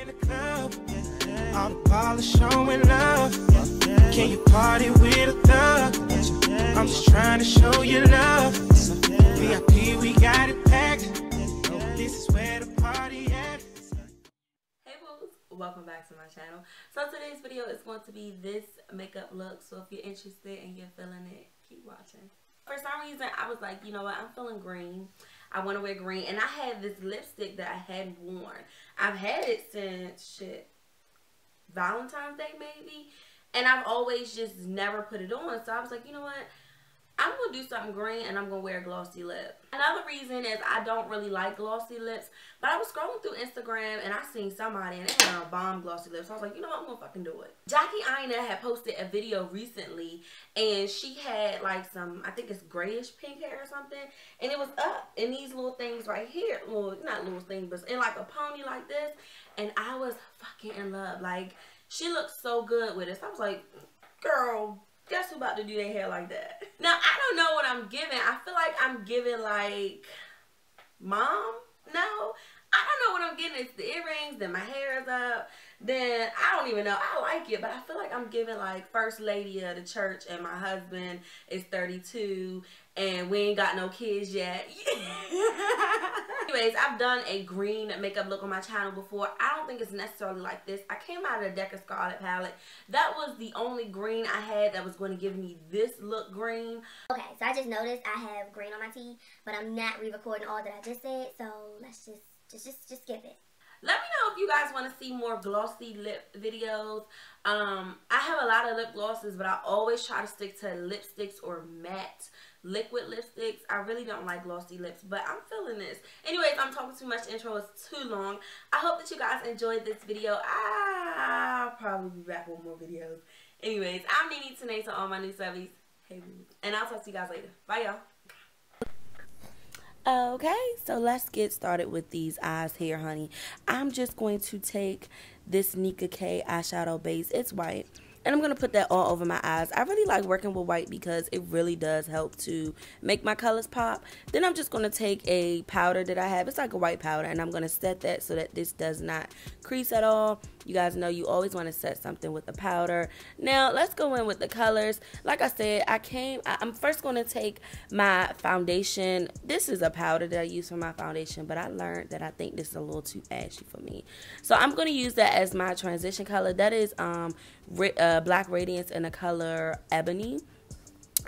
in the club. All the ballers showing love. Can you party with a thug? I'm just trying to show you love. VIP, we got it packed. This is where the party at. Hey boos, welcome back to my channel. So today's video is going to be this makeup look. So if you're interested and you're feeling it, keep watching. For some reason, I was like, you know what, I'm feeling green. I want to wear green. And I had this lipstick that I hadn't worn. I've had it since, Valentine's Day maybe. And I've always just never put it on. So I was like, you know what, I'm going to do something green and I'm going to wear a glossy lip. Another reason is I don't really like glossy lips. But I was scrolling through Instagram and I seen somebody and they had a bomb glossy lips. So I was like, you know what, I'm going to fucking do it. Jackie Aina had posted a video recently and she had like some, I think it's grayish pink hair or something. And it was up in these little things right here. Well, not little things, but in like a pony like this. And I was fucking in love. Like, she looked so good with it. So I was like, girl, guess who about to do their hair like that? Now, I don't know what I'm giving. I feel like I'm giving like mom. No, I don't know what I'm getting. It's the earrings, then my hair is up. Then I don't even know. I like it, but I feel like I'm giving like first lady of the church and my husband is 32 and we ain't got no kids yet. Anyways, I've done a green makeup look on my channel before. I don't think it's necessarily like this. I came out of the Deca Scarlet palette. That was the only green I had that was going to give me this look green. Okay, so I just noticed I have green on my teeth, but I'm not re-recording all that I just said, so let's just skip it. Let me know if you guys want to see more glossy lip videos. I have a lot of lip glosses, but I always try to stick to lipsticks or matte liquid lipsticks. I really don't like glossy lips, but I'm feeling this. Anyways, I'm talking too much. Intro is too long. I hope that you guys enjoyed this video. I'll probably be back with more videos. Anyways, I'm NeneTanae to all my new subbies. Hey, and I'll talk to you guys later. Bye, y'all. Okay, so let's get started with these eyes here, honey. I'm just going to take this Nicka K eyeshadow base. It's white. And I'm going to put that all over my eyes. I really like working with white because it really does help to make my colors pop. Then I'm just going to take a powder that I have. It's like a white powder. And I'm going to set that so that this does not crease at all. You guys know you always want to set something with a powder. Now, let's go in with the colors. Like I said, I'm first going to take my foundation. This is a powder that I use for my foundation. But I learned that I think this is a little too ashy for me. So I'm going to use that as my transition color. That is Black Radiance in the color Ebony.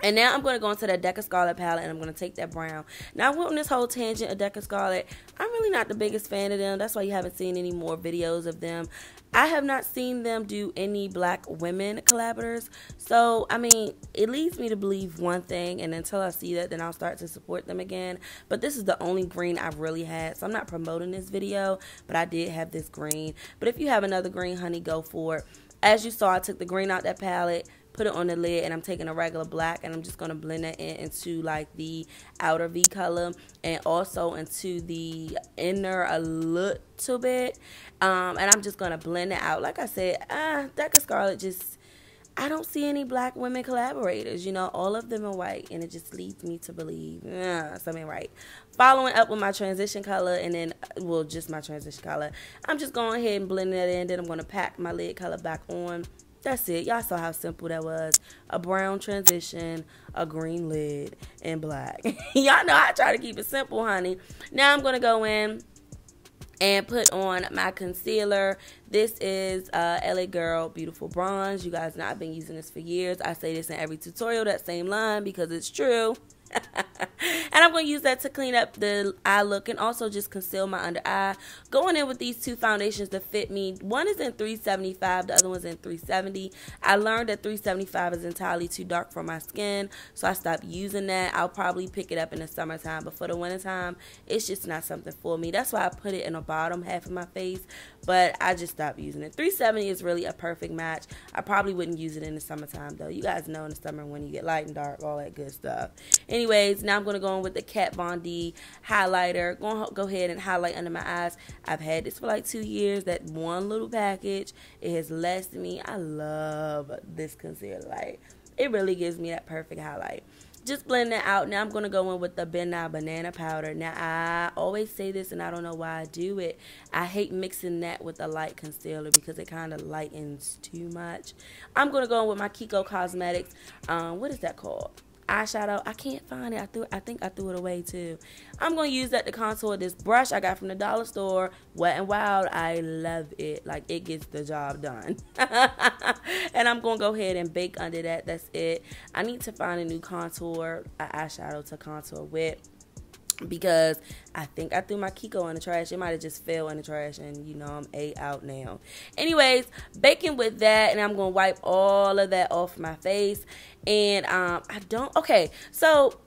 And now I'm going to go into the Deca Scarlet palette and I'm going to take that brown. Now I went on this whole tangent of Deca Scarlet. I'm really not the biggest fan of them. That's why you haven't seen any more videos of them. I have not seen them do any black women collaborators. So, I mean, it leads me to believe one thing. And until I see that, then I'll start to support them again. But this is the only green I've really had. So I'm not promoting this video. But I did have this green. But if you have another green, honey, go for it. As you saw, I took the green out that palette, put it on the lid, and I'm taking a regular black, and I'm just going to blend that into, like, the outer V color and also into the inner a little bit. And I'm just going to blend it out. Like I said, Deca Scarlet just, I don't see any black women collaborators. You know, all of them are white, and it just leads me to believe something right. Following up with my transition color, and then, well, just my transition color, I'm just going ahead and blend that in. Then I'm going to pack my lid color back on. That's it. Y'all saw how simple that was. A brown transition, a green lid, and black. Y'all know I try to keep it simple, honey. Now I'm going to go in and put on my concealer. This is LA Girl Beautiful Bronze. You guys know I've been using this for years. I say this in every tutorial, that same line, because it's true. And I'm going to use that to clean up the eye look and also just conceal my under eye. Going in with these two foundations to fit me. One is in 375, the other one's in 370. I learned that 375 is entirely too dark for my skin, so I stopped using that. I'll probably pick it up in the summertime, but for the wintertime, it's just not something for me. That's why I put it in the bottom half of my face, but I just stopped using it. 370 is really a perfect match. I probably wouldn't use it in the summertime, though. You guys know in the summer when you get light and dark, all that good stuff. Anyways, now I'm going to go in with the Kat Von D highlighter. Go ahead and highlight under my eyes. I've had this for like 2 years. That one little package, it has lasted me. I love this concealer. Like, it really gives me that perfect highlight. just blend that out. Now I'm going to go in with the banana powder. Now I always say this and I don't know why I do it. I hate mixing that with a light concealer because it kind of lightens too much. I'm going to go in with my Kiko Cosmetics. What is that called? Eyeshadow. I can't find it. I think I threw it away too. I'm going to use that to contour this brush I got from the dollar store. Wet n Wild. I love it. Like, it gets the job done. And I'm going to go ahead and bake under that. That's it. I need to find a new contour, eyeshadow to contour with, because I think I threw my Kiko in the trash. It might have just fell in the trash, and you know I'm out now. Anyways, baking with that, and I'm going to wipe all of that off my face. And okay, so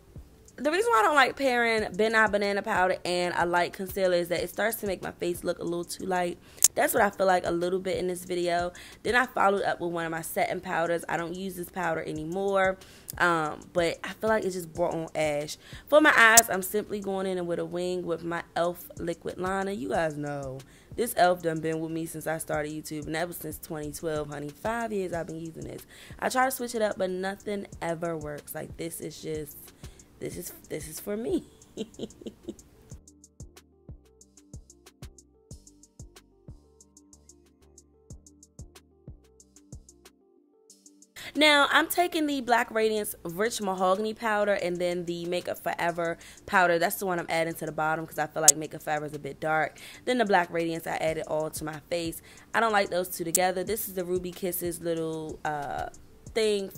the reason why I don't like pairing banana powder and a light concealer is that it starts to make my face look a little too light. That's what I feel like a little bit in this video. Then I followed up with one of my setting powders. I don't use this powder anymore, but I feel like it just brought on ash. For my eyes, I'm simply going in with a wing with my e.l.f. liquid liner. You guys know this e.l.f. done been with me since I started YouTube, and that was since 2012, honey. 5 years I've been using this. I try to switch it up, but nothing ever works. Like, this is just, this is for me. Now, I'm taking the Black Radiance Rich Mahogany powder and then the Makeup Forever powder. That's the one I'm adding to the bottom because I feel like Makeup Forever is a bit dark. Then the Black Radiance, I added all to my face. I don't like those two together. This is the Ruby Kisses little thing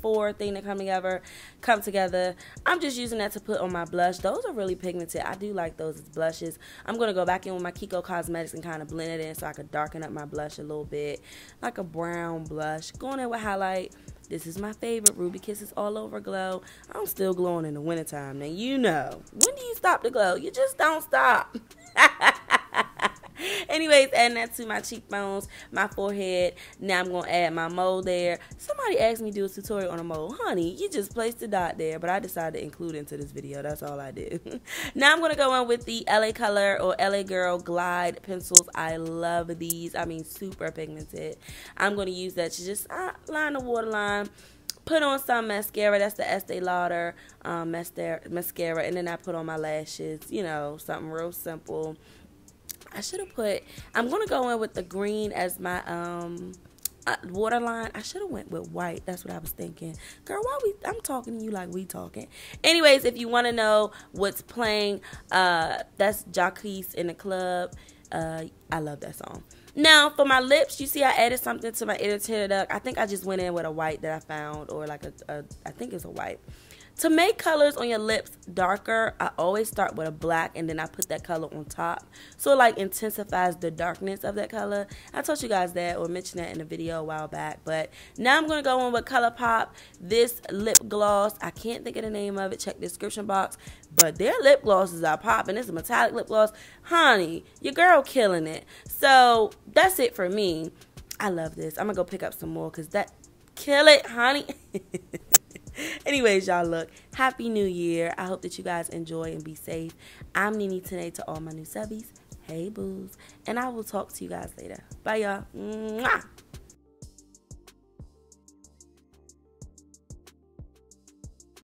that come together. I'm just using that to put on my blush. Those are really pigmented. I do like those as blushes. I'm going to go back in with my Kiko Cosmetics and kind of blend it in so I could darken up my blush a little bit, like a brown blush. Going in with highlight. This is my favorite, Ruby Kisses All Over Glow. I'm still glowing in the wintertime. Now, you know, when do you stop to glow? You just don't stop. Anyways, adding that to my cheekbones, my forehead. Now I'm going to add my mole there. Somebody asked me to do a tutorial on a mole. Honey, you just placed a dot there, but I decided to include it into this video. That's all I did. Now I'm going to go in with the LA Color or LA Girl Glide pencils. I love these. I mean, super pigmented. I'm going to use that to just line the waterline. Put on some mascara. That's the Estee Lauder mascara. And then I put on my lashes. You know, something real simple. I should have put, I'm going to go in with the green as my waterline. I should have went with white. That's what I was thinking. Girl, I'm talking to you like we talking. Anyways, if you want to know what's playing, that's Jacquees in the Club. I love that song. Now, for my lips, you see I added something to my inner tear duct. I think I just went in with a white that I found, or like I think it's a white. To make colors on your lips darker, I always start with a black and then I put that color on top. So it like intensifies the darkness of that color. I told you guys that or mentioned that in a video a while back. But now I'm going to go in with ColourPop. This lip gloss, I can't think of the name of it. Check the description box. But their lip glosses are popping. It's a metallic lip gloss. Honey, your girl killing it. So that's it for me. I love this. I'm going to go pick up some more because that kill it, honey. Anyways, y'all, look, Happy New Year. I hope that you guys enjoy and be safe. I'm NeneTanae to all my new subbies. Hey, boos. And I will talk to you guys later. Bye, y'all. Mwah.